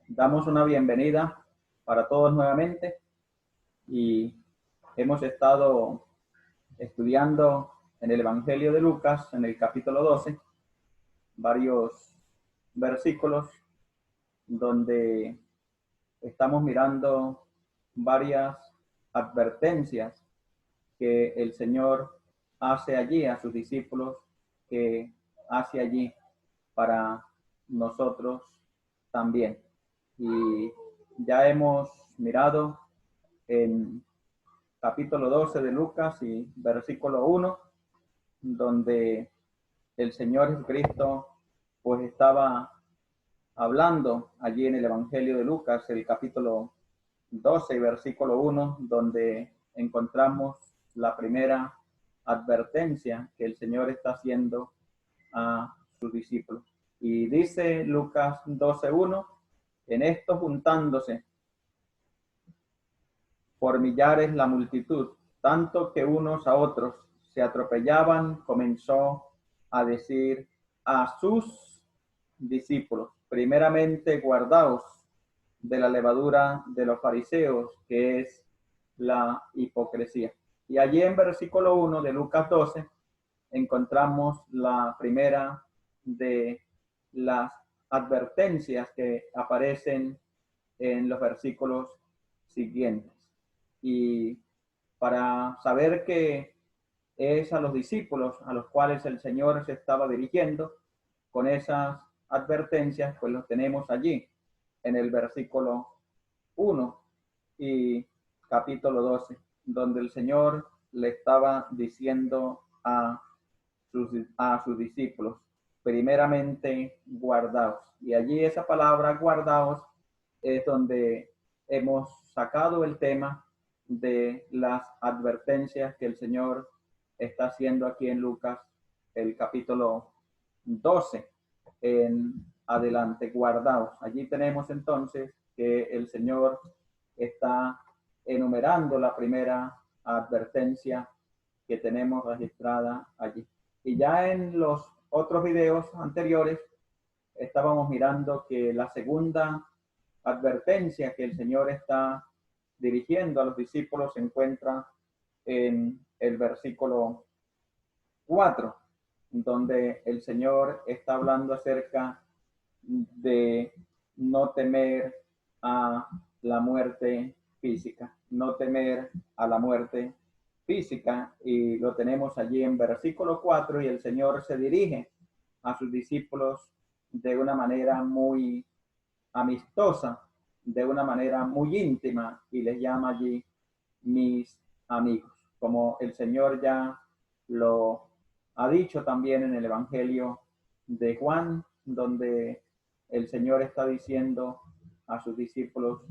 Damos una bienvenida para todos nuevamente y hemos estado estudiando en el Evangelio de Lucas, en el capítulo 12, varios versículos donde estamos mirando varias advertencias que el Señor hace allí a sus discípulos, que hace allí para nosotros también. Y ya hemos mirado en capítulo 12 de Lucas y versículo 1, donde el Señor Jesucristo pues estaba hablando allí en el Evangelio de Lucas, el capítulo 12 y versículo 1, donde encontramos la primera advertencia que el Señor está haciendo a sus discípulos. Y dice Lucas 12:1, en esto juntándose por millares la multitud, tanto que unos a otros se atropellaban, comenzó a decir a sus discípulos, primeramente guardaos de la levadura de los fariseos, que es la hipocresía. Y allí en versículo 1 de Lucas 12 encontramos la primera de las advertencias que aparecen en los versículos siguientes. Y para saber que es a los discípulos a los cuales el Señor se estaba dirigiendo con esas advertencias, pues los tenemos allí en el versículo 1 y capítulo 12, donde el Señor le estaba diciendo a sus discípulos, primeramente guardaos. Y allí esa palabra guardaos es donde hemos sacado el tema de las advertencias que el Señor está haciendo aquí en Lucas, el capítulo 12 en adelante, guardaos. Allí tenemos entonces que el Señor está enumerando la primera advertencia que tenemos registrada allí. Y ya en los otros videos anteriores estábamos mirando que la segunda advertencia que el Señor está dirigiendo a los discípulos se encuentra en el versículo 4, donde el Señor está hablando acerca de no temer a la muerte física, no temer a la muerte física, y lo tenemos allí en versículo 4, y el Señor se dirige a sus discípulos de una manera muy amistosa, de una manera muy íntima, y les llama allí mis amigos, como el Señor ya lo ha dicho también en el Evangelio de Juan, donde el Señor está diciendo a sus discípulos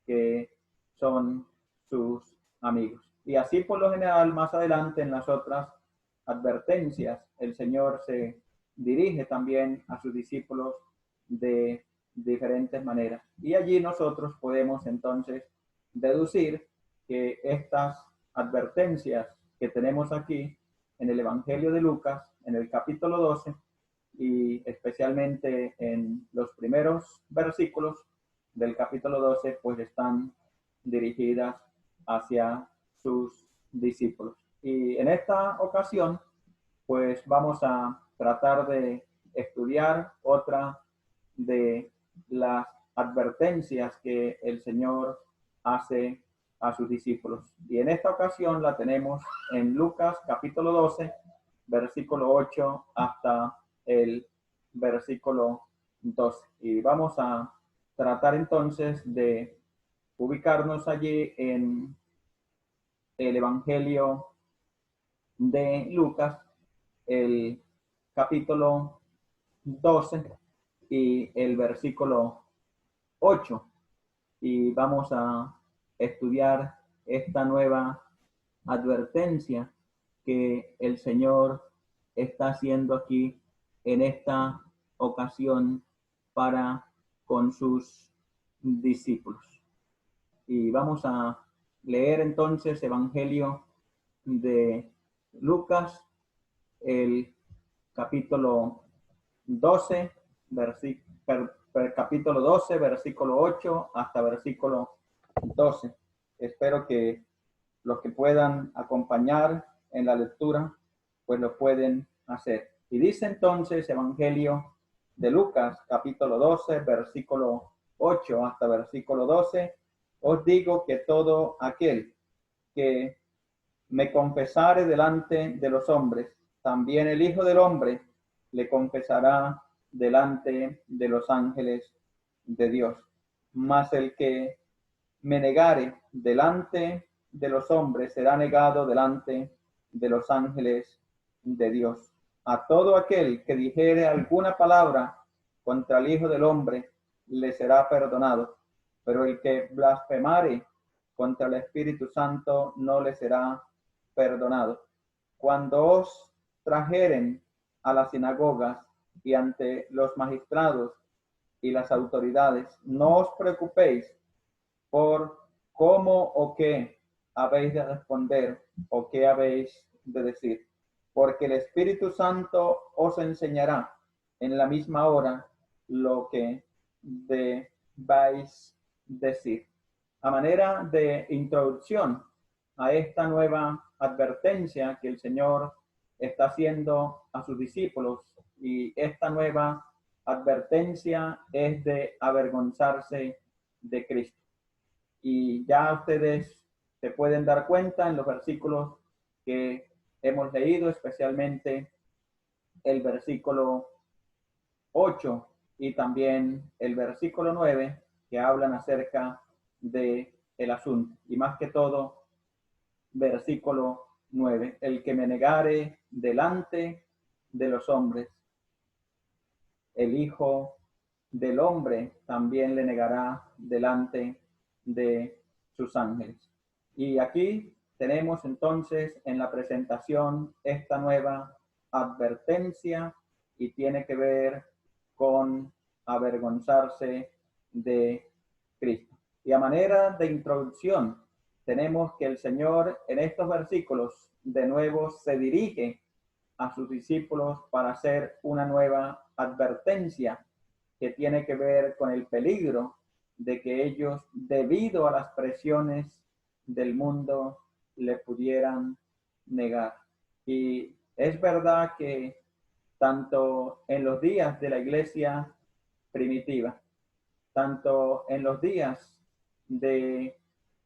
que son sus amigos. Y así por lo general, más adelante en las otras advertencias, el Señor se dirige también a sus discípulos de diferentes maneras. Y allí nosotros podemos entonces deducir que estas advertencias que tenemos aquí en el Evangelio de Lucas, en el capítulo 12, y especialmente en los primeros versículos del capítulo 12, pues están dirigidas hacia sus discípulos. Y en esta ocasión, pues vamos a tratar de estudiar otra de las advertencias que el Señor hace a sus discípulos. Y en esta ocasión la tenemos en Lucas capítulo 12, versículo 8 hasta el versículo 12. Y vamos a tratar entonces de ubicarnos allí en el Evangelio de Lucas, el capítulo 12 y el versículo 8. Y vamos a estudiar esta nueva advertencia que el Señor está haciendo aquí en esta ocasión para con sus discípulos. Y vamos a leer entonces Evangelio de Lucas, el capítulo 12, capítulo 12, versículo 8 hasta versículo 12. Espero que los que puedan acompañar en la lectura, pues lo pueden hacer. Y dice entonces Evangelio de Lucas, capítulo 12, versículo 8 hasta versículo 12. Os digo que todo aquel que me confesare delante de los hombres, también el Hijo del Hombre le confesará delante de los ángeles de Dios. Mas el que me negare delante de los hombres será negado delante de los ángeles de Dios. A todo aquel que dijere alguna palabra contra el Hijo del Hombre le será perdonado, pero el que blasfemare contra el Espíritu Santo no le será perdonado. Cuando os trajeren a las sinagogas y ante los magistrados y las autoridades, no os preocupéis por cómo o qué habéis de responder o qué habéis de decir, porque el Espíritu Santo os enseñará en la misma hora lo que debáis decir. A manera de introducción a esta nueva advertencia que el Señor está haciendo a sus discípulos, y esta nueva advertencia es de avergonzarse de Cristo. Y ya ustedes se pueden dar cuenta en los versículos que hemos leído, especialmente el versículo 8 y también el versículo 9, que hablan acerca de el asunto. Y más que todo, versículo 9, el que me negare delante de los hombres, el Hijo del Hombre también le negará delante de sus ángeles. Y aquí tenemos entonces en la presentación esta nueva advertencia y tiene que ver con avergonzarse de Cristo. Y a manera de introducción, tenemos que el Señor en estos versículos de nuevo se dirige a sus discípulos para hacer una nueva advertencia que tiene que ver con el peligro de que ellos, debido a las presiones del mundo, le pudieran negar. Y es verdad que tanto en los días de la iglesia primitiva, tanto en los días de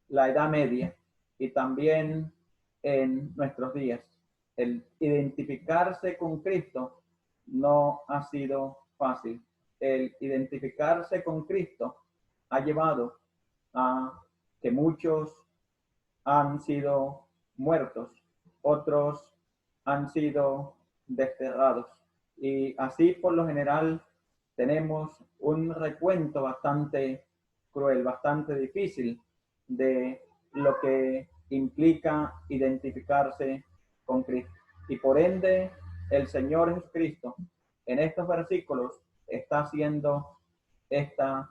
la Edad Media y también en nuestros días, el identificarse con Cristo no ha sido fácil. El identificarse con Cristo ha llevado a que muchos han sido muertos, otros han sido desterrados. Y así por lo general tenemos un recuento bastante cruel, bastante difícil de lo que implica identificarse con Cristo. Y por ende, el Señor Jesucristo en estos versículos está haciendo esta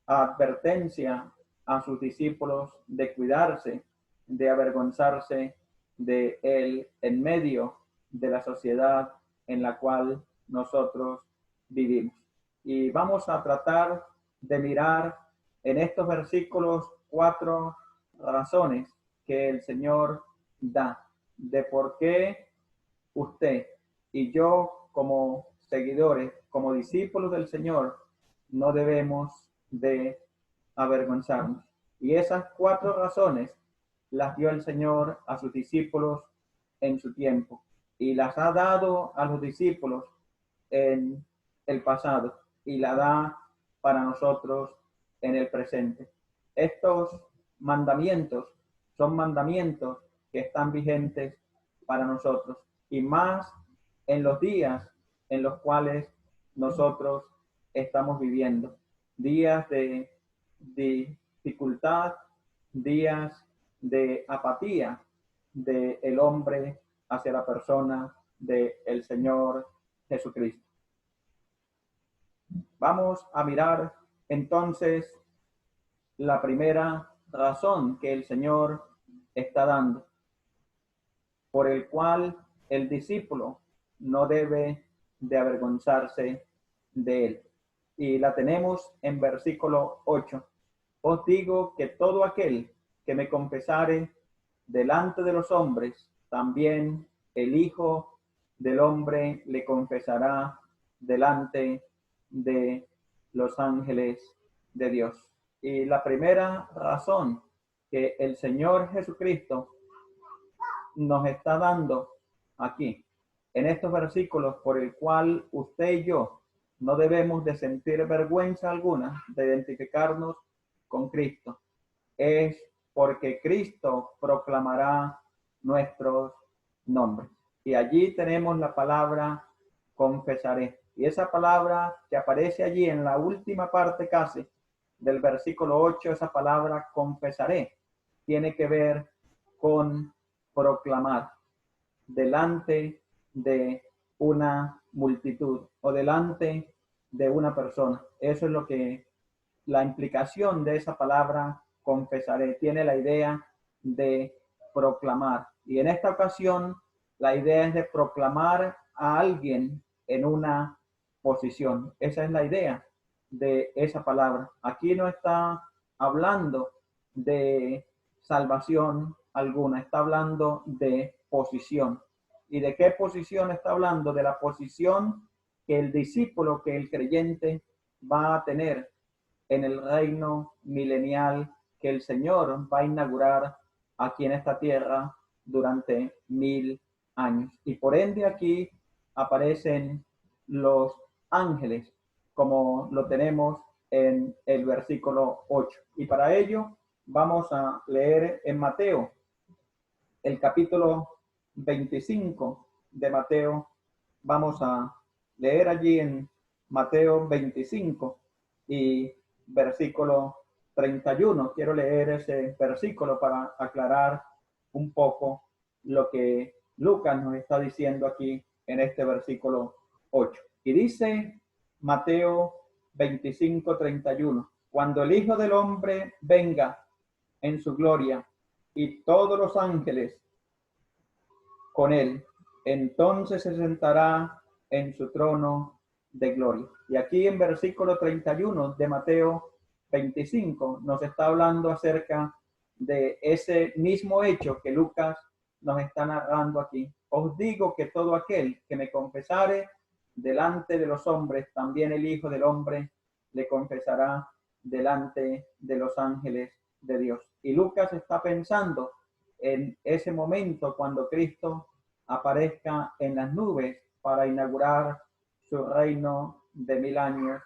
advertencia a sus discípulos de cuidarse, de avergonzarse de él en medio de la sociedad en la cual nosotros vivimos. Y vamos a tratar de mirar en estos versículos 4 razones que el Señor da de por qué usted y yo, como seguidores, como discípulos del Señor, no debemos de avergonzarnos. Y esas 4 razones las dio el Señor a sus discípulos en su tiempo y las ha dado a los discípulos en el pasado y la da para nosotros en el presente. Estos mandamientos son mandamientos que están vigentes para nosotros y más en los días en los cuales nosotros estamos viviendo. Días de dificultad, días de apatía del hombre hacia la persona del Señor Jesucristo. Vamos a mirar entonces la primera razón que el Señor está dando, por el cual el discípulo no debe de avergonzarse de él. y la tenemos en versículo 8. Os digo que todo aquel que me confesare delante de los hombres, también el Hijo del Hombre le confesará delante de los ángeles de Dios. Y la primera razón que el Señor Jesucristo nos está dando aquí, en estos versículos, por el cual usted y yo no debemos de sentir vergüenza alguna de identificarnos con Cristo, es porque Cristo proclamará nuestros nombres. Y allí tenemos la palabra confesaré. Y esa palabra que aparece allí en la última parte casi del versículo 8, esa palabra confesaré, tiene que ver con proclamar delante de una multitud o delante de una persona. Eso es lo que la implicación de esa palabra confesaré. Tiene la idea de proclamar. Y en esta ocasión, la idea es de proclamar a alguien en una posición. Esa es la idea de esa palabra. Aquí no está hablando de salvación alguna, está hablando de posición. ¿Y de qué posición está hablando? De la posición que el discípulo, que el creyente va a tener en el reino milenial que el Señor va a inaugurar aquí en esta tierra durante 1000 años. Y por ende aquí aparecen los ángeles, como lo tenemos en el versículo 8. Y para ello vamos a leer en Mateo, el capítulo 25 de Mateo. Vamos a leer allí en Mateo 25 y versículo 31. Quiero leer ese versículo para aclarar un poco lo que Lucas nos está diciendo aquí en este versículo 8. Y dice Mateo 25, 31. Cuando el Hijo del Hombre venga en su gloria y todos los ángeles con él, entonces se sentará en su trono de gloria. Y aquí en versículo 31 de Mateo 25 nos está hablando acerca de ese mismo hecho que Lucas nos está narrando aquí. Os digo que todo aquel que me confesare delante de los hombres, también el Hijo del Hombre le confesará delante de los ángeles de Dios. Y Lucas está pensando en ese momento cuando Cristo aparezca en las nubes para inaugurar su reino de 1000 años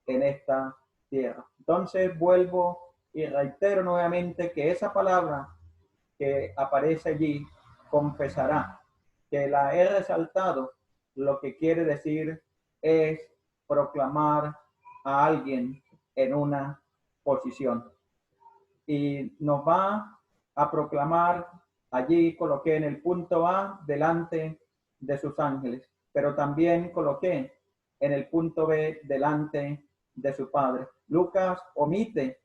en esta tierra. Entonces vuelvo y reitero nuevamente que esa palabra que aparece allí, confesará, que la he resaltado, lo que quiere decir es proclamar a alguien en una posición. Y nos va a proclamar, allí coloqué en el punto A, delante de sus ángeles, pero también coloqué en el punto B, delante de su Padre. Lucas omite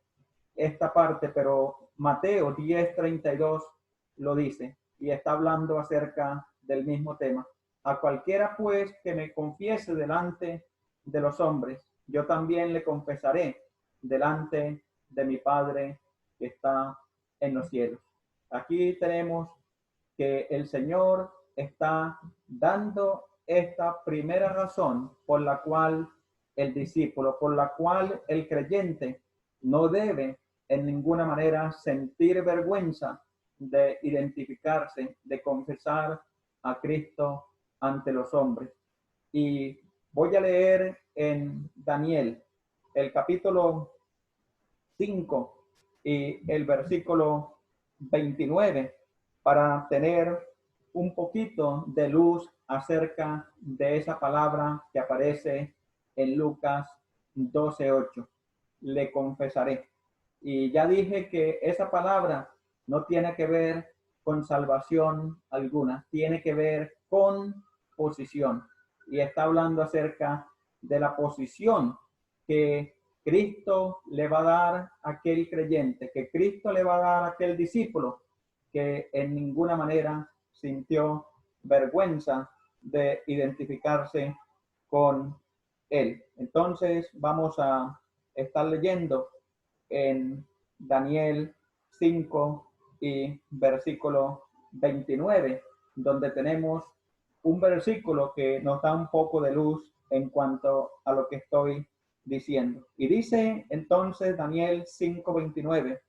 esta parte, pero Mateo 10:32 lo dice y está hablando acerca del mismo tema. A cualquiera pues que me confiese delante de los hombres, yo también le confesaré delante de mi Padre que está en los cielos. Aquí tenemos que el Señor está dando esta primera razón por la cual el discípulo, por la cual el creyente no debe en ninguna manera sentir vergüenza de identificarse, de confesar a Cristo ante los hombres. Y voy a leer en Daniel el capítulo 5 y el versículo 29 para tener un poquito de luz acerca de esa palabra que aparece en Lucas 12:8. Le confesaré. Y ya dije que esa palabra no tiene que ver con salvación alguna, tiene que ver con posición. Y está hablando acerca de la posición que Cristo le va a dar a aquel creyente, que Cristo le va a dar a aquel discípulo que en ninguna manera sintió vergüenza de identificarse con él. Entonces vamos a estar leyendo en Daniel 5 y versículo 29, donde tenemos un versículo que nos da un poco de luz en cuanto a lo que estoy diciendo. Y dice entonces Daniel 5:29,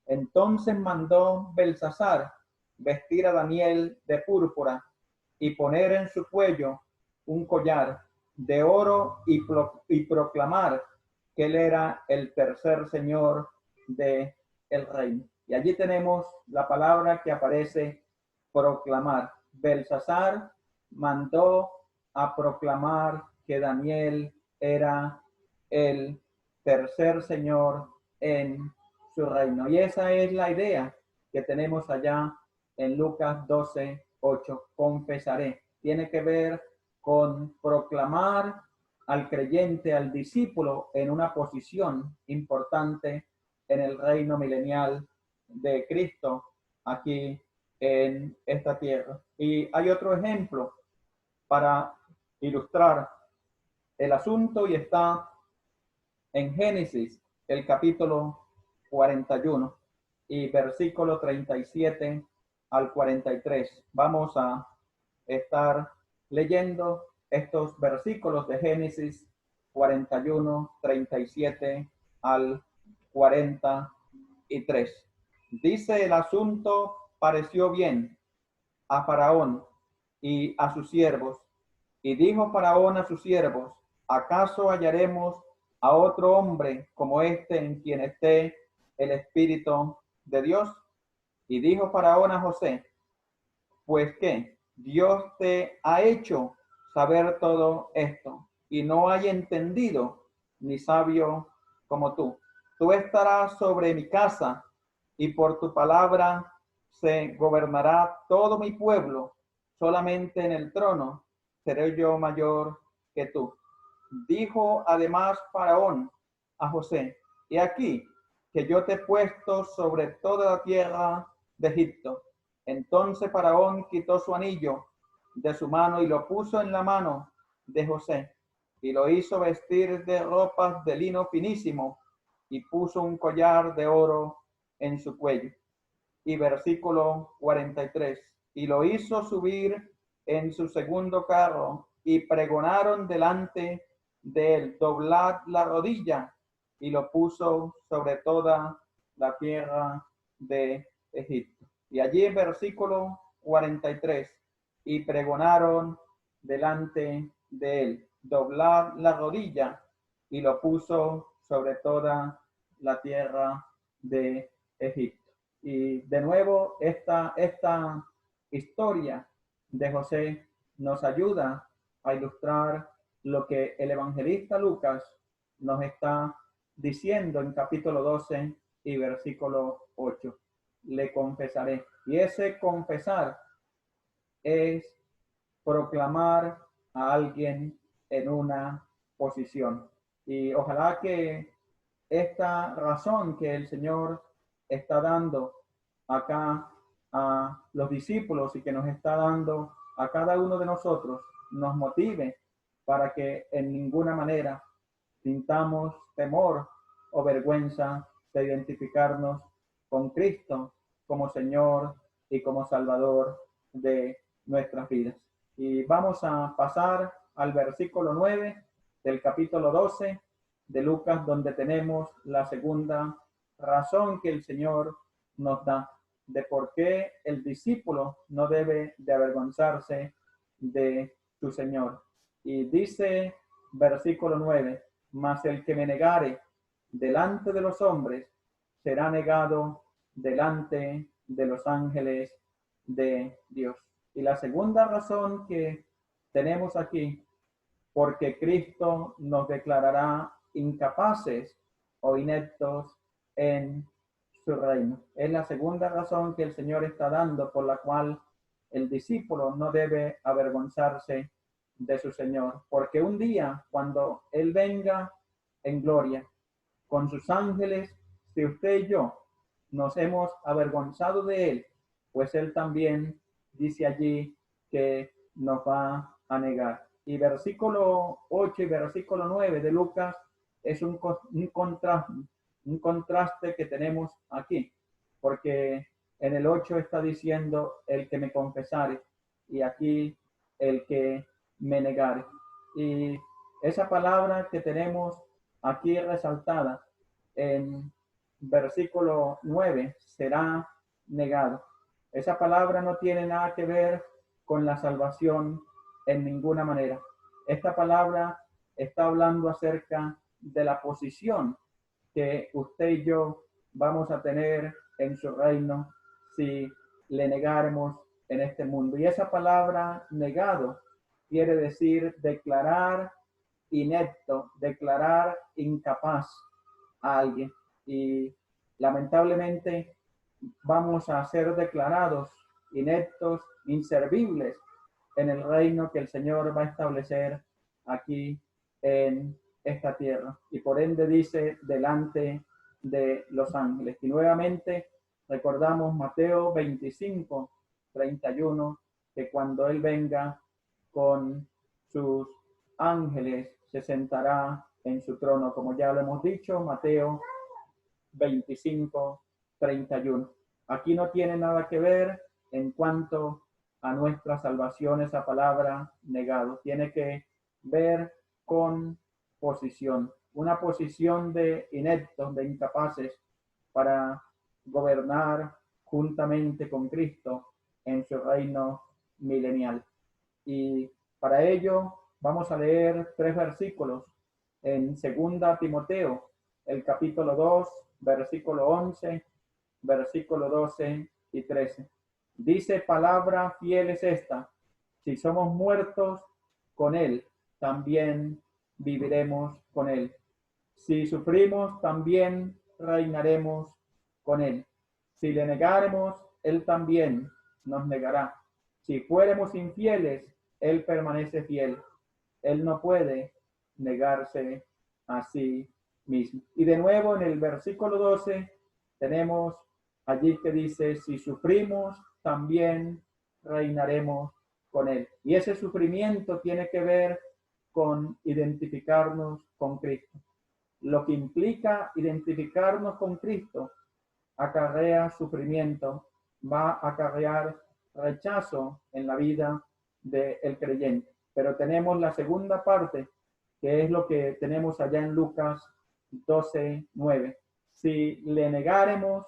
entonces mandó Belsasar vestir a Daniel de púrpura y poner en su cuello un collar de oro y proclamar que él era el tercer señor de el reino. Y allí tenemos la palabra que aparece, proclamar. Belsasar mandó a proclamar que Daniel era el tercer señor en su reino. Y esa es la idea que tenemos allá en Lucas 12:8. Confesaré. Tiene que ver con proclamar al creyente, al discípulo, en una posición importante en el reino milenial de Cristo aquí en esta tierra. Y hay otro ejemplo para ilustrar el asunto y está en Génesis, el capítulo 41 y versículo 37 al 43. Vamos a estar leyendo estos versículos de Génesis 41, 37 al 43. Dice: el asunto pareció bien a Faraón y a sus siervos, y dijo Faraón a sus siervos: ¿acaso hallaremos a otro hombre como este en quien esté el Espíritu de Dios? Y dijo Faraón a José: pues qué, Dios te ha hecho saber todo esto, y no hay entendido ni sabio como tú. Tú estarás sobre mi casa, y por tu palabra se gobernará todo mi pueblo. Solamente en el trono seré yo mayor que tú. Dijo además Faraón a José: he aquí que yo te he puesto sobre toda la tierra de Egipto. Entonces Faraón quitó su anillo de su mano y lo puso en la mano de José, y lo hizo vestir de ropas de lino finísimo, y puso un collar de oro en su cuello. Y versículo 43, y lo hizo subir en su segundo carro, y pregonaron delante de él: doblad la rodilla, y lo puso sobre toda la tierra de Egipto. Y allí en versículo 43, y pregonaron delante de él: doblad la rodilla, y lo puso sobre toda la tierra de Egipto. Y de nuevo, esta historia de José nos ayuda a ilustrar lo que el evangelista Lucas nos está diciendo en capítulo 12 y versículo 8. Le confesaré. Y ese confesar es proclamar a alguien en una posición. Y ojalá que esta razón que el Señor está dando acá a los discípulos y que nos está dando a cada uno de nosotros nos motive para que en ninguna manera sintamos temor o vergüenza de identificarnos con Cristo como Señor y como Salvador de nuestras vidas. Y vamos a pasar al versículo 9 del capítulo 12 de Lucas, donde tenemos la segunda razón que el Señor nos da de por qué el discípulo no debe de avergonzarse de su Señor. Y dice versículo 9, mas el que me negare delante de los hombres será negado delante de los ángeles de Dios. Y la segunda razón que tenemos aquí, porque Cristo nos declarará incapaces o ineptos en su reino. Es la segunda razón que el Señor está dando por la cual el discípulo no debe avergonzarse de su Señor, porque un día cuando Él venga en gloria con sus ángeles, si usted y yo nos hemos avergonzado de Él, pues Él también dice allí que nos va a negar. Y versículo 8 y versículo 9 de Lucas es un contraste que tenemos aquí, porque en el 8 está diciendo el que me confesare y aquí el que me negare. Y esa palabra que tenemos aquí resaltada en versículo 9 será negado. Esa palabra no tiene nada que ver con la salvación en ninguna manera. Esta palabra está hablando acerca de la posición que usted y yo vamos a tener en su reino si le negáramos en este mundo. Y esa palabra negado quiere decir declarar inepto, declarar incapaz a alguien. Y lamentablemente vamos a ser declarados ineptos, inservibles en el reino que el Señor va a establecer aquí en esta tierra. Y por ende dice delante de los ángeles. Y nuevamente recordamos Mateo 25, 31, que cuando Él venga con sus ángeles se sentará en su trono, como ya lo hemos dicho, Mateo 25, 31. Aquí no tiene nada que ver en cuanto a nuestra salvación esa palabra negado. Tiene que ver con posición, una posición de ineptos, de incapaces para gobernar juntamente con Cristo en su reino milenial. Y para ello vamos a leer 3 versículos en 2 Timoteo, el capítulo 2, versículo 11, versículo 12 y 13. Dice: palabra fiel es esta: si somos muertos con Él, también viviremos con Él. Si sufrimos, también reinaremos con Él. Si le negáremos, Él también nos negará. Si fuéramos infieles, Él permanece fiel. Él no puede negarse a sí mismo. Y de nuevo en el versículo 12 tenemos allí que dice: si sufrimos, también reinaremos con Él. Y ese sufrimiento tiene que ver con identificarnos con Cristo. Lo que implica identificarnos con Cristo acarrea sufrimiento, va a acarrear rechazo en la vida del creyente. Pero tenemos la segunda parte, que es lo que tenemos allá en Lucas 12, 9. Si le negáremos,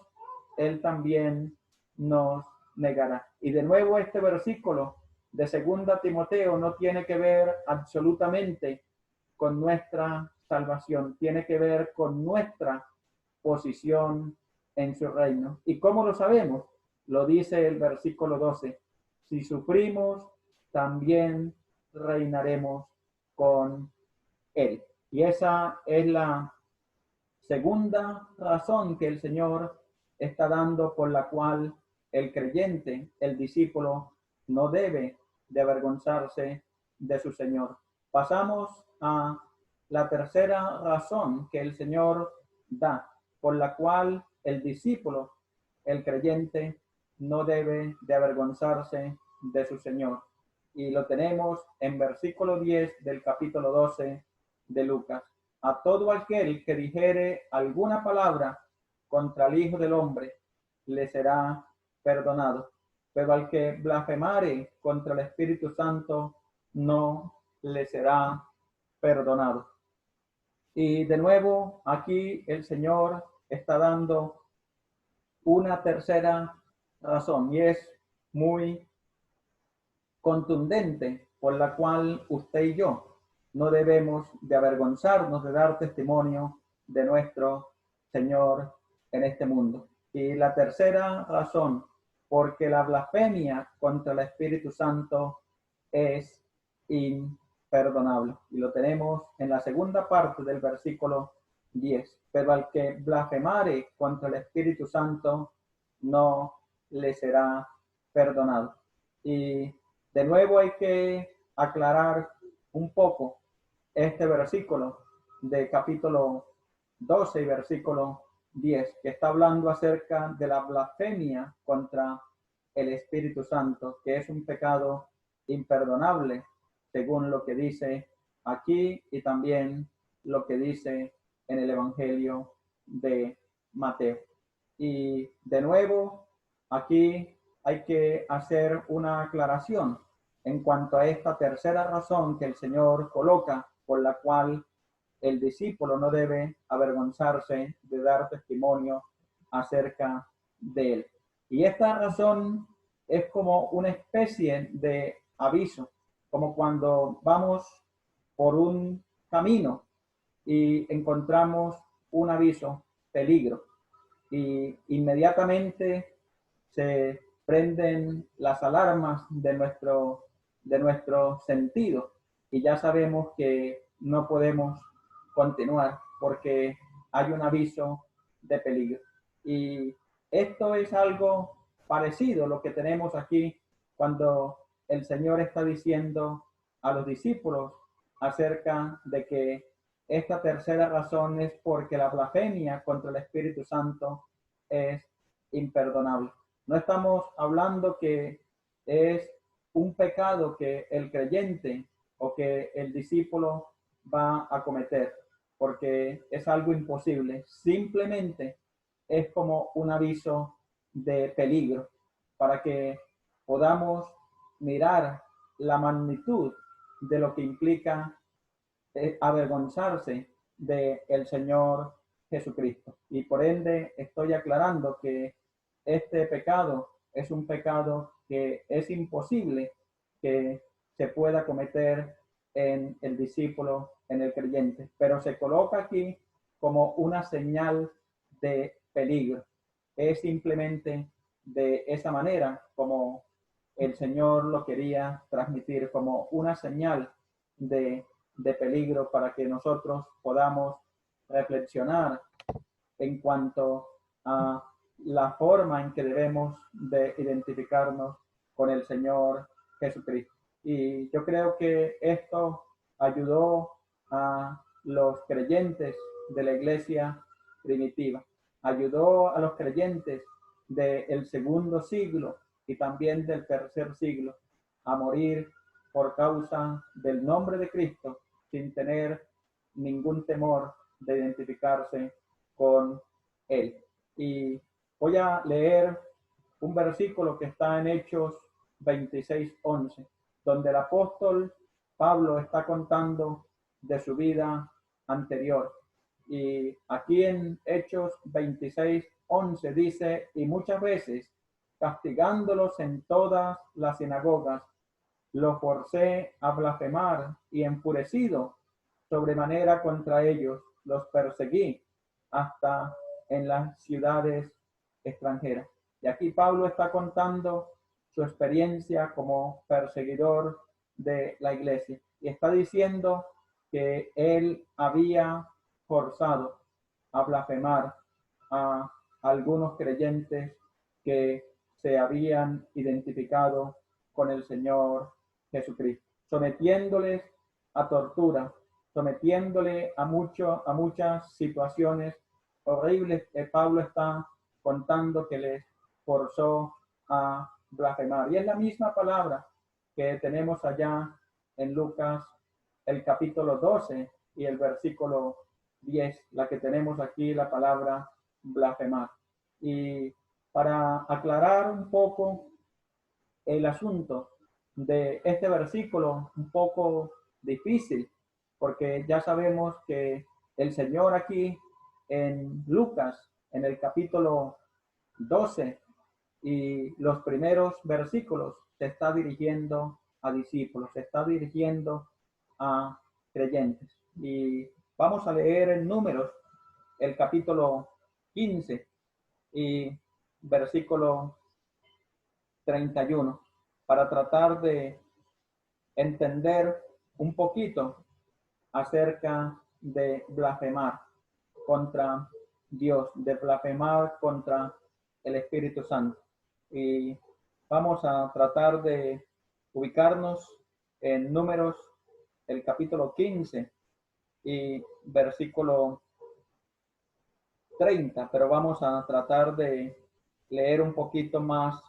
Él también nos negará. Y de nuevo este versículo de 2 Timoteo no tiene que ver absolutamente con nuestra salvación, tiene que ver con nuestra posición en su reino. ¿Y cómo lo sabemos? Lo dice el versículo 12. Si sufrimos, también reinaremos con Él. Y esa es la segunda razón que el Señor está dando por la cual el creyente, el discípulo, no debe de avergonzarse de su Señor. Pasamos a la tercera razón que el Señor da, por la cual el discípulo, el creyente, no debe de avergonzarse de su Señor. Y lo tenemos en versículo 10 del capítulo 12 de Lucas. A todo aquel que dijere alguna palabra contra el Hijo del Hombre, le será perdonado. Pero al que blasfemare contra el Espíritu Santo, no le será perdonado. Y de nuevo, aquí el Señor está dando una tercera razón, y es muy contundente, por la cual usted y yo no debemos de avergonzarnos de dar testimonio de nuestro Señor en este mundo. Y la tercera razón, porque la blasfemia contra el Espíritu Santo es imperdonable. Y lo tenemos en la segunda parte del versículo 10. Pero al que blasfemare contra el Espíritu Santo, no le será perdonado. Y de nuevo hay que aclarar un poco este versículo de capítulo 12 y versículo 10, que está hablando acerca de la blasfemia contra el Espíritu Santo, que es un pecado imperdonable según lo que dice aquí y también lo que dice en el Evangelio de Mateo. Y de nuevo, aquí hay que hacer una aclaración en cuanto a esta tercera razón que el Señor coloca, por la cual el discípulo no debe avergonzarse de dar testimonio acerca de él. Y esta razón es como una especie de aviso, como cuando vamos por un camino y encontramos un aviso, peligro, y inmediatamente se prenden las alarmas de nuestro sentido y ya sabemos que no podemos continuar porque hay un aviso de peligro. Y esto es algo parecido a lo que tenemos aquí cuando el Señor está diciendo a los discípulos acerca de que esta tercera razón es porque la blasfemia contra el Espíritu Santo es imperdonable. No estamos hablando que es un pecado que el creyente o que el discípulo va a cometer, porque es algo imposible. Simplemente es como un aviso de peligro para que podamos mirar la magnitud de lo que implica avergonzarse del Señor Jesucristo. Y por ende estoy aclarando que este pecado es un pecado que es imposible que se pueda cometer en el discípulo, en el creyente, pero se coloca aquí como una señal de peligro. Es simplemente de esa manera como el Señor lo quería transmitir, como una señal de peligro para que nosotros podamos reflexionar en cuanto a la forma en que debemos de identificarnos con el Señor Jesucristo. Y yo creo que esto ayudó a los creyentes de la iglesia primitiva, ayudó a los creyentes del segundo siglo y también del tercer siglo a morir por causa del nombre de Cristo sin tener ningún temor de identificarse con él. Y voy a leer un versículo que está en Hechos 26:11, donde el apóstol Pablo está contando de su vida anterior. Y aquí en Hechos 26:11 dice, y muchas veces castigándolos en todas las sinagogas, los forcé a blasfemar y enfurecido sobremanera contra ellos, los perseguí hasta en las ciudades extranjeras. Y aquí Pablo está contando su experiencia como perseguidor de la iglesia y está diciendo que él había forzado a blasfemar a algunos creyentes que se habían identificado con el Señor Jesucristo, sometiéndoles a tortura, sometiéndole a muchas situaciones horribles que Pablo está contando que les forzó a blasfemar. Y es la misma palabra que tenemos allá en Lucas, el capítulo 12 y el versículo 10, la que tenemos aquí, la palabra blasfemar. Y para aclarar un poco el asunto de este versículo, un poco difícil, porque ya sabemos que el Señor aquí en Lucas, en el capítulo 12 y los primeros versículos, se está dirigiendo a discípulos, se está dirigiendo a creyentes. Y vamos a leer en Números, el capítulo 15 y versículo 31, para tratar de entender un poquito acerca de blasfemar contra Dios, de blasfemar contra el Espíritu Santo. Y vamos a tratar de ubicarnos en Números, el capítulo 15 y versículo 30, pero vamos a tratar de leer un poquito más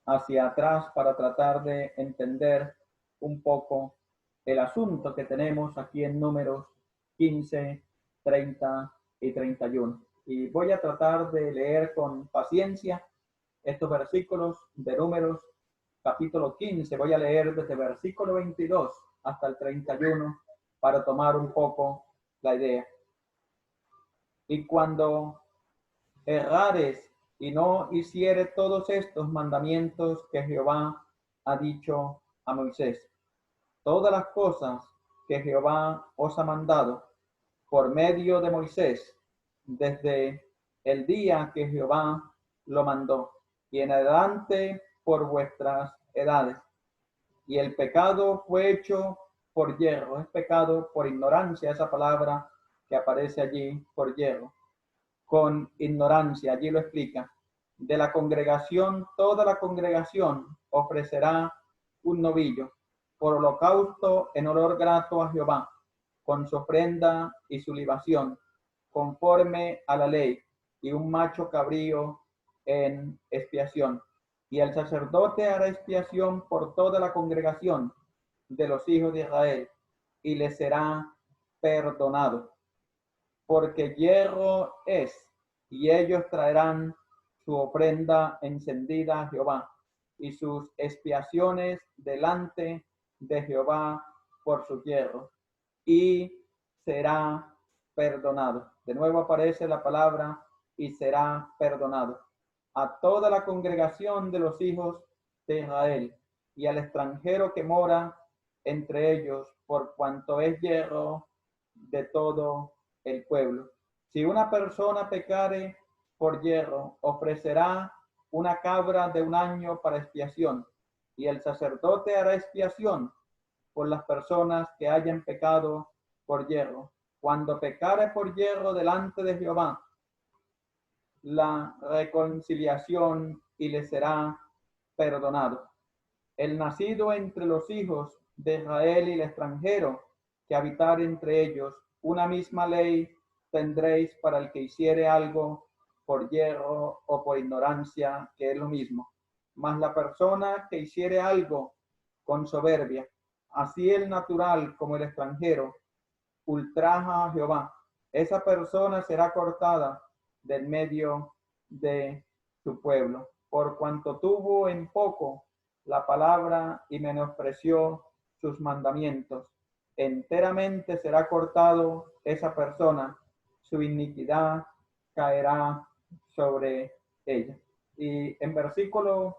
hacia atrás para tratar de entender un poco el asunto que tenemos aquí en Números 15, 30 y 31. Y voy a tratar de leer con paciencia estos versículos de Números capítulo 15. Voy a leer desde versículo 22 hasta el 31 para tomar un poco la idea. Y cuando errares y no hiciere todos estos mandamientos que Jehová ha dicho a Moisés, todas las cosas que Jehová os ha mandado por medio de Moisés, desde el día que Jehová lo mandó, y en adelante por vuestras edades. Y el pecado fue hecho por yerro, es pecado por ignorancia, esa palabra que aparece allí, por yerro, con ignorancia, allí lo explica. De la congregación, toda la congregación ofrecerá un novillo por holocausto en olor grato a Jehová, con su ofrenda y su libación, conforme a la ley, y un macho cabrío en expiación. Y el sacerdote hará expiación por toda la congregación de los hijos de Israel, y les será perdonado. Porque hierro es, y ellos traerán su ofrenda encendida a Jehová, y sus expiaciones delante de Jehová por su hierro, y será perdonado. De nuevo aparece la palabra y será perdonado a toda la congregación de los hijos de Israel y al extranjero que mora entre ellos, por cuanto es hierro de todo el pueblo. Si una persona pecare por hierro, ofrecerá una cabra de un año para expiación, y el sacerdote hará expiación por las personas que hayan pecado por hierro. Cuando pecare por hierro delante de Jehová, la reconciliación, y le será perdonado. El nacido entre los hijos de Israel y el extranjero que habitar entre ellos, una misma ley tendréis para el que hiciere algo por hierro o por ignorancia, que es lo mismo. Mas la persona que hiciere algo con soberbia, así el natural como el extranjero, ultraja a Jehová, esa persona será cortada del medio de su pueblo, por cuanto tuvo en poco la palabra y menospreció sus mandamientos. Enteramente será cortado esa persona, su iniquidad caerá sobre ella. Y en versículo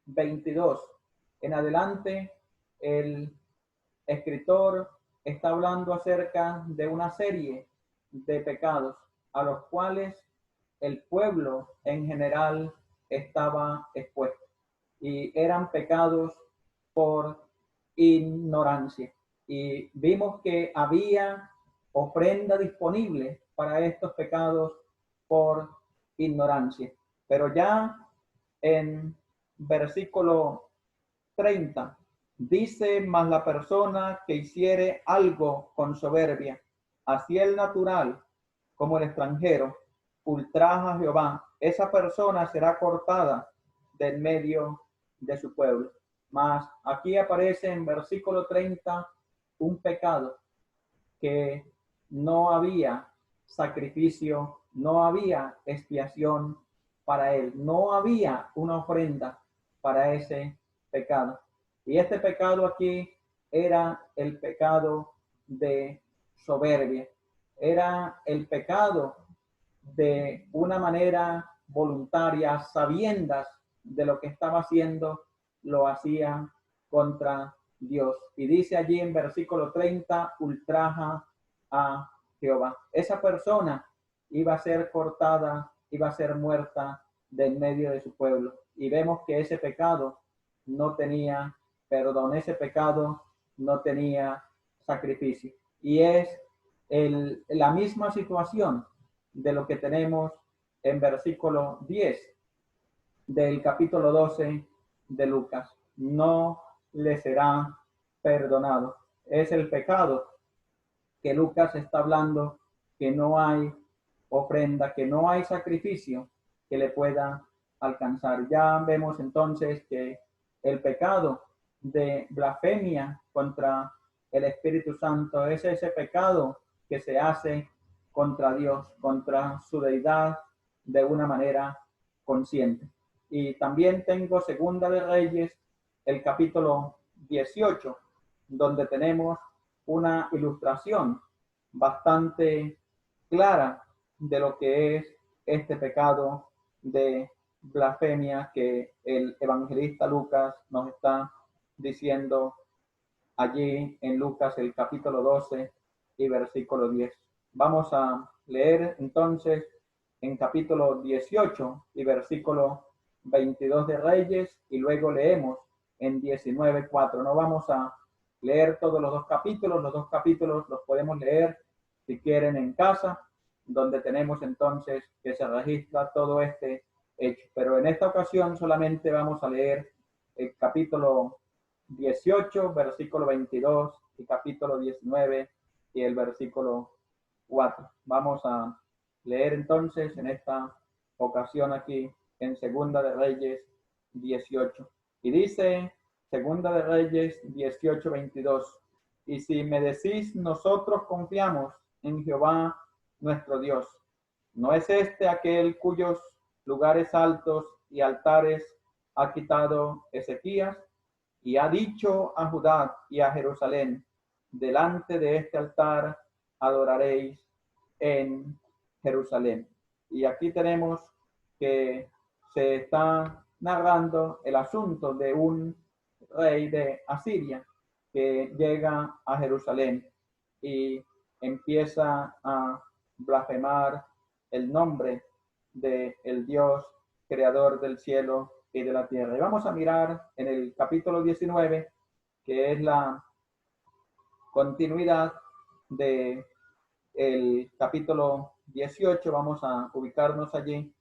22 en adelante, el escritor está hablando acerca de una serie de pecados a los cuales el pueblo en general estaba expuesto, y eran pecados por ignorancia. Y vimos que había ofrenda disponible para estos pecados por ignorancia. Pero ya en versículo 30 dice: mas la persona que hiciere algo con soberbia, así el natural como el extranjero, ultraja a Jehová, esa persona será cortada del medio de su pueblo. Mas aquí aparece en versículo 30 un pecado que no había sacrificio, no había expiación para él, no había una ofrenda para ese pecado. Y este pecado aquí era el pecado de soberbia, era el pecado de una manera voluntaria, sabiendas de lo que estaba haciendo, lo hacía contra Dios. Y dice allí en versículo 30, ultraja a Jehová. Esa persona iba a ser cortada, iba a ser muerta del medio de su pueblo. Y vemos que ese pecado no tenía perdón, ese pecado no tenía sacrificio. Y es la misma situación de lo que tenemos en versículo 10 del capítulo 12 de Lucas. No le será perdonado. Es el pecado que Lucas está hablando, que no hay ofrenda, que no hay sacrificio que le pueda alcanzar. Ya vemos entonces que el pecado de blasfemia contra el Espíritu Santo. Es ese pecado que se hace contra Dios, contra su deidad, de una manera consciente. Y también tengo Segunda de Reyes, el capítulo 18, donde tenemos una ilustración bastante clara de lo que es este pecado de blasfemia que el evangelista Lucas nos está diciendo allí en Lucas el capítulo 12 y versículo 10. Vamos a leer entonces en capítulo 18 y versículo 22 de Reyes, y luego leemos en 19:4. No vamos a leer todos los dos capítulos los podemos leer si quieren en casa, donde tenemos entonces que se registra todo este hecho. Pero en esta ocasión solamente vamos a leer el capítulo 18, versículo 22 y capítulo 19 y el versículo 4. Vamos a leer entonces en esta ocasión aquí en Segunda de Reyes 18. Y dice Segunda de Reyes 18, 22. Y si me decís, nosotros confiamos en Jehová nuestro Dios, ¿no es este aquel cuyos lugares altos y altares ha quitado Ezequías? Y ha dicho a Judá y a Jerusalén, delante de este altar adoraréis en Jerusalén. Y aquí tenemos que se está narrando el asunto de un rey de Asiria que llega a Jerusalén y empieza a blasfemar el nombre del Dios creador del cielo y de la tierra. Y vamos a mirar en el capítulo 19, que es la continuidad de el capítulo 18. Vamos a ubicarnos allí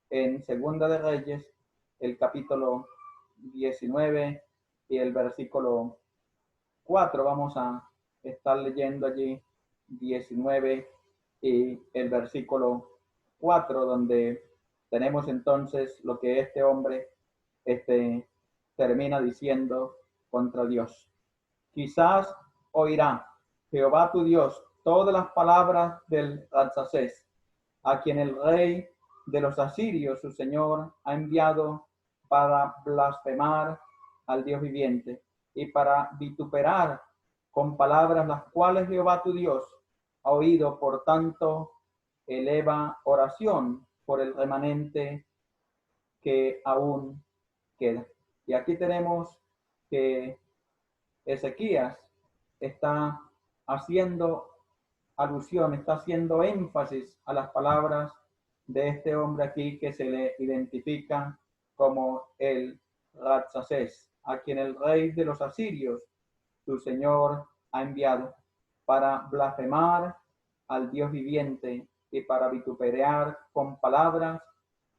en Segunda de Reyes, el capítulo 19 y el versículo 4. Vamos a estar leyendo allí 19 y el versículo 4, donde tenemos entonces lo que este hombre termina diciendo contra Dios. Quizás oirá Jehová tu Dios todas las palabras del Rabsacés, a quien el rey de los asirios, su señor, ha enviado para blasfemar al Dios viviente y para vituperar con palabras las cuales Jehová tu Dios ha oído. Por tanto, eleva oración por el remanente que aún queda. Y aquí tenemos que Ezequías está haciendo alusión, está haciendo énfasis a las palabras de este hombre aquí que se le identifica como el Rabsacés, a quien el rey de los asirios, su señor, ha enviado para blasfemar al Dios viviente y para vituperar con palabras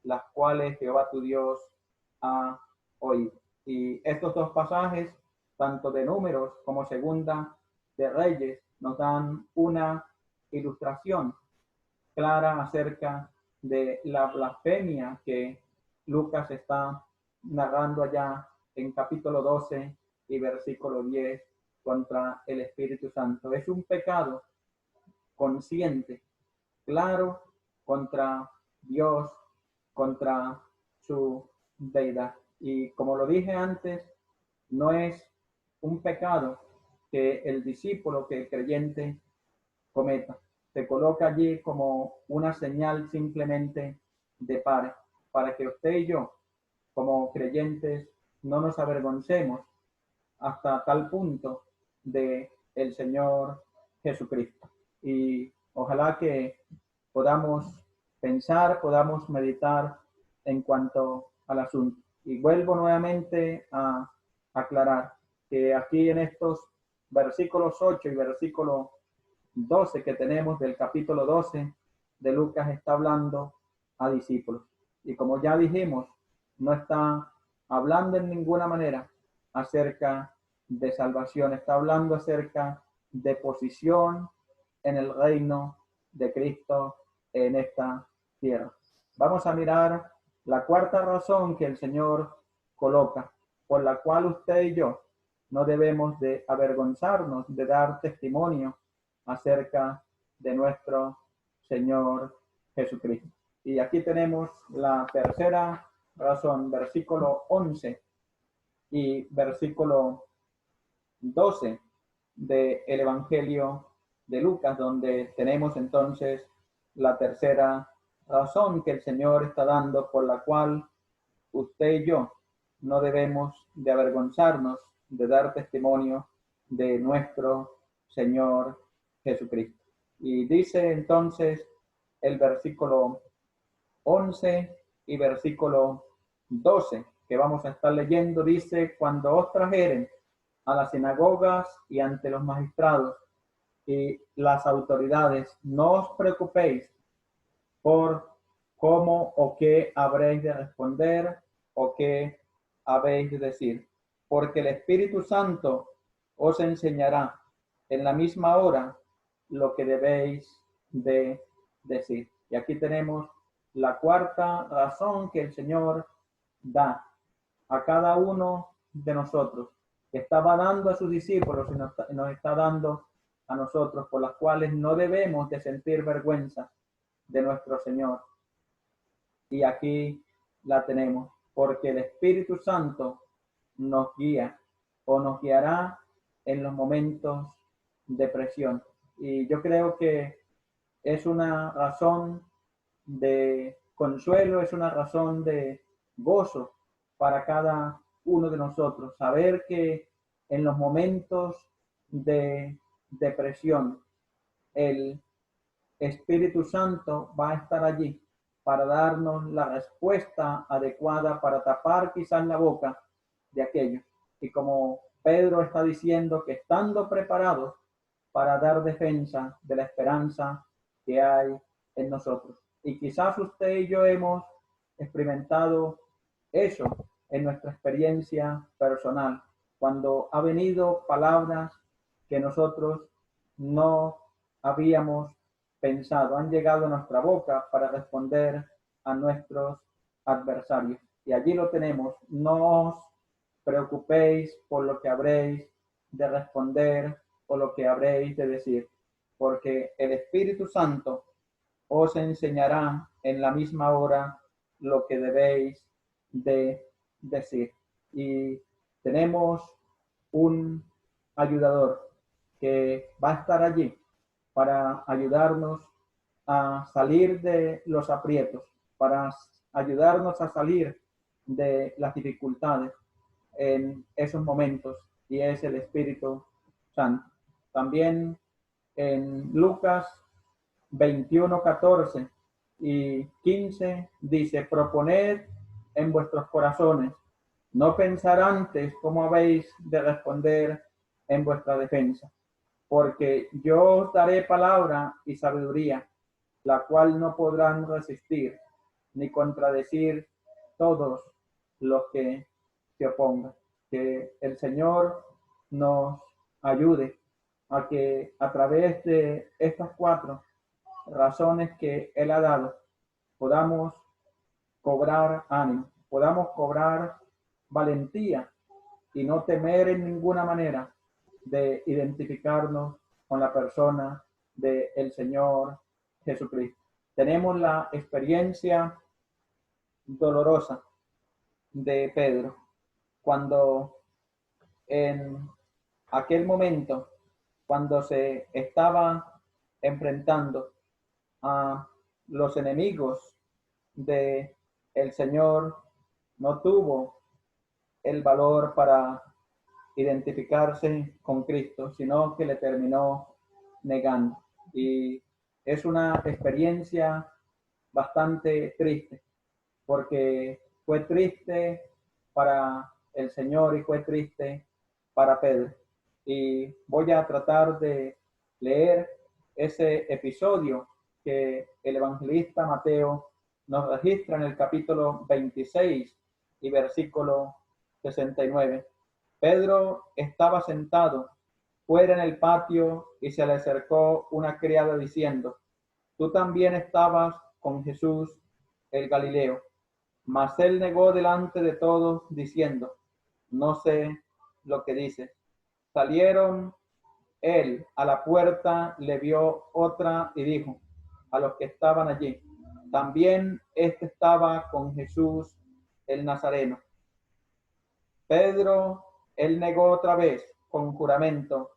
las cuales Jehová tu Dios ha oído. Y estos dos pasajes, tanto de Números como Segunda de Reyes, nos dan una ilustración clara acerca de la blasfemia que Lucas está narrando allá en capítulo 12 y versículo 10 contra el Espíritu Santo. Es un pecado consciente, claro, contra Dios, contra su deidad. Y como lo dije antes, no es un pecado que el discípulo, que el creyente cometa. Se coloca allí como una señal simplemente de para que usted y yo, como creyentes, no nos avergoncemos hasta tal punto de el Señor Jesucristo. Y ojalá que podamos pensar, podamos meditar en cuanto al asunto. Y vuelvo nuevamente a aclarar que aquí en estos versículos 8 y versículo 12 que tenemos del capítulo 12 de Lucas, está hablando a discípulos. Y como ya dijimos, no está hablando en ninguna manera acerca de salvación, está hablando acerca de posición en el reino de Cristo en esta tierra. Vamos a mirar la cuarta razón que el Señor coloca, por la cual usted y yo no debemos de avergonzarnos de dar testimonio acerca de nuestro Señor Jesucristo. Y aquí tenemos la tercera razón, versículo 11 y versículo 12 del Evangelio de Lucas, donde tenemos entonces la tercera razón que el Señor está dando por la cual usted y yo no debemos de avergonzarnos de dar testimonio de nuestro Señor Jesucristo. Y dice entonces el versículo 11 y versículo 12 que vamos a estar leyendo, dice: cuando os trajeren a las sinagogas y ante los magistrados y las autoridades, no os preocupéis por cómo o qué habréis de responder o qué habéis de decir, porque el Espíritu Santo os enseñará en la misma hora lo que debéis de decir. Y aquí tenemos la cuarta razón que el Señor da a cada uno de nosotros, que estaba dando a sus discípulos y nos está dando a nosotros, por las cuales no debemos de sentir vergüenza de nuestro Señor. Y aquí la tenemos, porque el Espíritu Santo nos guía o nos guiará en los momentos de presión. Y yo creo que es una razón de consuelo, es una razón de gozo para cada uno de nosotros, saber que en los momentos de depresión el Espíritu Santo va a estar allí para darnos la respuesta adecuada, para tapar quizás la boca de aquello. Y como Pedro está diciendo, que estando preparados para dar defensa de la esperanza que hay en nosotros. Y quizás usted y yo hemos experimentado eso en nuestra experiencia personal, cuando ha venido palabras que nosotros no habíamos pensado, han llegado a nuestra boca para responder a nuestros adversarios. Y allí lo tenemos: no os preocupéis por lo que habréis de responder o lo que habréis de decir, porque el Espíritu Santo os enseñará en la misma hora lo que debéis de decir. Y tenemos un ayudador que va a estar allí para ayudarnos a salir de los aprietos, para ayudarnos a salir de las dificultades en esos momentos, y es el Espíritu Santo. También en Lucas 21, 14 y 15 dice: proponed en vuestros corazones, no pensar antes cómo habéis de responder en vuestra defensa, porque yo os daré palabra y sabiduría, la cual no podrán resistir ni contradecir todos los que se opongan. Que el Señor nos ayude a que a través de estas cuatro razones que Él ha dado podamos cobrar ánimo, podamos cobrar valentía y no temer en ninguna manera de identificarnos con la persona del Señor Jesucristo. Tenemos la experiencia dolorosa de Pedro, cuando en aquel momento, cuando se estaba enfrentando a los enemigos de el Señor, no tuvo el valor para identificarse con Cristo, sino que le terminó negando. Y es una experiencia bastante triste, porque fue triste para el Señor y fue triste para Pedro. Y voy a tratar de leer ese episodio que el evangelista Mateo nos registra en el capítulo 26 y versículo 69. Pedro estaba sentado fuera en el patio y se le acercó una criada diciendo: tú también estabas con Jesús el Galileo. Mas él negó delante de todos diciendo: no sé lo que dices. Salieron él a la puerta, le vio otra y dijo a los que estaban allí: también este estaba con Jesús el Nazareno. Pedro, él negó otra vez con juramento: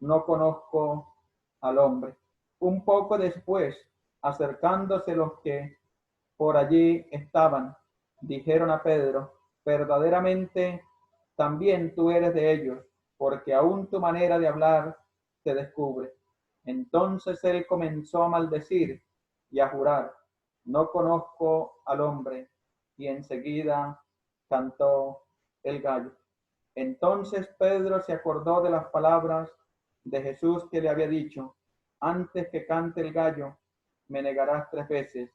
no conozco al hombre. Un poco después, acercándose los que por allí estaban, dijeron a Pedro: verdaderamente también tú eres de ellos, porque aún tu manera de hablar se descubre. Entonces él comenzó a maldecir y a jurar: no conozco al hombre. Y enseguida cantó el gallo. Entonces Pedro se acordó de las palabras de Jesús que le había dicho: antes que cante el gallo, me negarás 3 veces.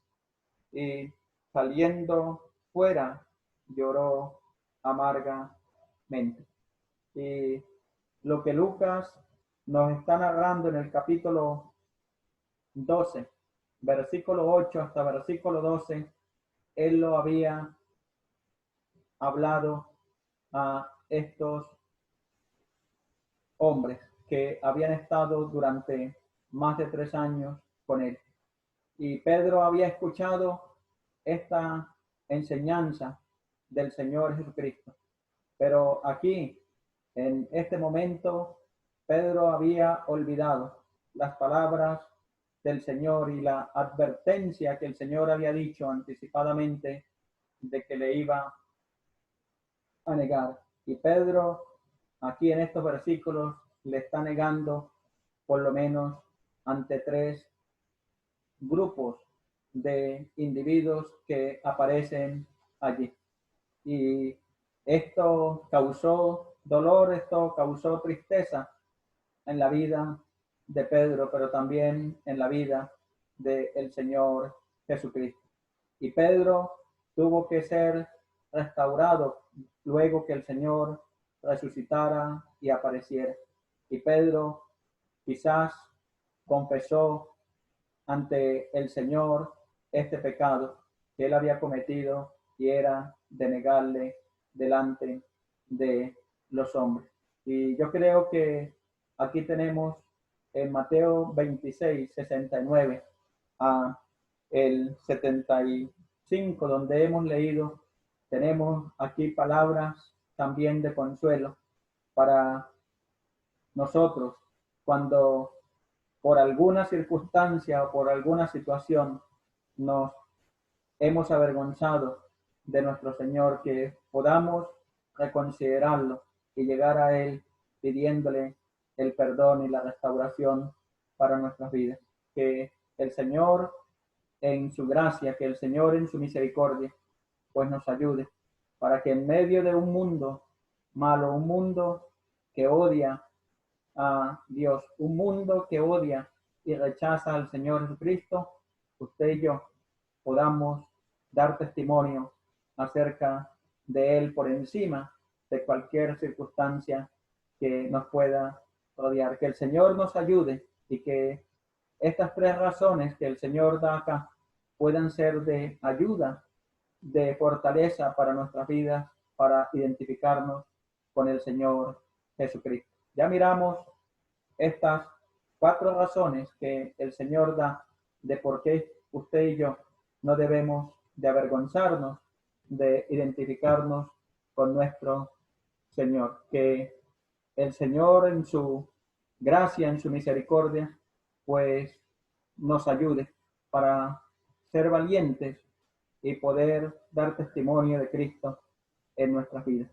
Y saliendo fuera, lloró amargamente. Y lo que Lucas nos está narrando en el capítulo 12, versículo 8 hasta versículo 12, él lo había hablado a estos hombres que habían estado durante más de 3 años con él. Y Pedro había escuchado esta enseñanza del Señor Jesucristo. Pero aquí, en este momento, Pedro había olvidado las palabras del Señor y la advertencia que el Señor había dicho anticipadamente de que le iba a negar. Y Pedro, aquí en estos versículos, le está negando por lo menos ante 3 grupos de individuos que aparecen allí. Y esto causó dolor, esto causó tristeza en la vida de Pedro, pero también en la vida del Señor Jesucristo. Y Pedro tuvo que ser restaurado luego que el Señor resucitara y apareciera. Y Pedro quizás confesó ante el Señor este pecado que él había cometido, y era de negarle delante de los hombres. Y yo creo que aquí tenemos en Mateo 26, 69 a el 75, donde hemos leído, tenemos aquí palabras también de consuelo para nosotros cuando por alguna circunstancia o por alguna situación nos hemos avergonzado de nuestro Señor, que podamos reconsiderarlo y llegar a Él pidiéndole el perdón y la restauración para nuestras vidas. Que el Señor en su gracia, que el Señor en su misericordia, pues nos ayude para que en medio de un mundo malo, un mundo que odia a Dios, un mundo que odia y rechaza al Señor Jesucristo, usted y yo podamos dar testimonio acerca de Él por encima de cualquier circunstancia que nos pueda rodear. Que el Señor nos ayude y que estas 3 razones que el Señor da acá puedan ser de ayuda, de fortaleza para nuestras vidas, para identificarnos con el Señor Jesucristo. Ya miramos estas 4 razones que el Señor da de por qué usted y yo no debemos de avergonzarnos de identificarnos con nuestro Señor. Que el Señor en su gracia, en su misericordia, pues nos ayude para ser valientes y poder dar testimonio de Cristo en nuestras vidas.